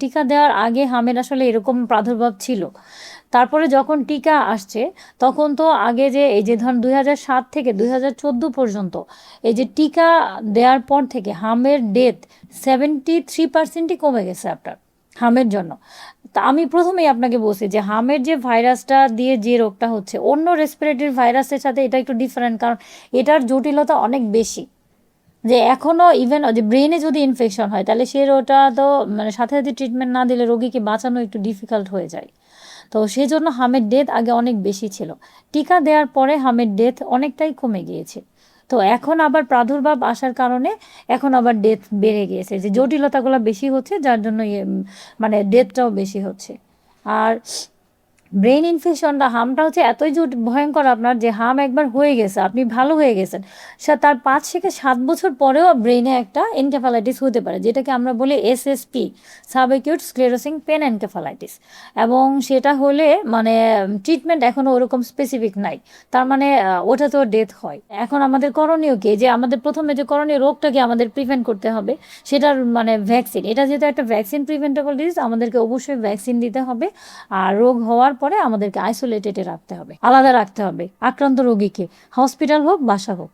টিকা দেওয়ার আগে হামের আসলে এরকম প্রাদুর্ভাব ছিল। তারপরে যখন টিকা আসছে তখন তো আগে যে এই যে ধরুন 2007 থেকে 2014 পর্যন্ত এই যে টিকা দেওয়ার পর থেকে হামের ডেথ 73%ই কমে গেছে আপনার হামের জন্য। তা আমি প্রথমেই আপনাকে বলছি যে হামের যে ভাইরাসটা দিয়ে যে রোগটা হচ্ছে অন্য রেসপিরেটরি ভাইরাসের সাথে এটা একটু ডিফারেন্ট, কারণ এটার জটিলতা অনেক বেশি। যে এখনও ইভেন যে ব্রেনে যদি ইনফেকশন হয় তাহলে সে ওটা তো মানে সাথে সাথে ট্রিটমেন্ট না দিলে রোগীকে বাঁচানো একটু ডিফিকাল্ট হয়ে যায়। তো সেই জন্য হামের ডেথ আগে অনেক বেশি ছিল, টিকা দেওয়ার পরে হামের ডেথ অনেকটাই কমে গিয়েছে। তো এখন আবার প্রাদুর্ভাব আসার কারণে এখন আবার ডেথ বেড়ে গিয়েছে, যে জটিলতাগুলো বেশি হচ্ছে যার জন্য মানে ডেথটাও বেশি হচ্ছে। আর ব্রেন ইনফেকশনটা হামটা হচ্ছে এতই ভয়ঙ্কর আপনার, যে হাম একবার হয়ে গেছে আপনি ভালো হয়ে গেছেন, সে তার 5 থেকে 7 বছর পরেও ব্রেনে একটা এনকেফালাইটিস হতে পারে, যেটাকে আমরা বলি SSP, subacute sclerosing pen encephalitis. এবং সেটা হলে মানে ট্রিটমেন্ট এখনও ওরকম স্পেসিফিক নাই, তার মানে ওটা তো ডেথ হয়। এখন আমাদের করণীয় কি, যে আমাদের প্রথমে যে করণীয় রোগটাকে আমাদের প্রিভেন্ট করতে হবে, সেটার মানে ভ্যাকসিন, এটা যেহেতু একটা ভ্যাকসিন প্রিভেন্টেবল ডিজিজ, আমাদেরকে অবশ্যই ভ্যাকসিন দিতে হবে। আর রোগ হওয়ার পরে আমাদেরকে আইসোলেটেডে রাখতে হবে, আলাদা রাখতে হবে আক্রান্ত রোগীকে, হসপিটাল হোক বাসা হোক।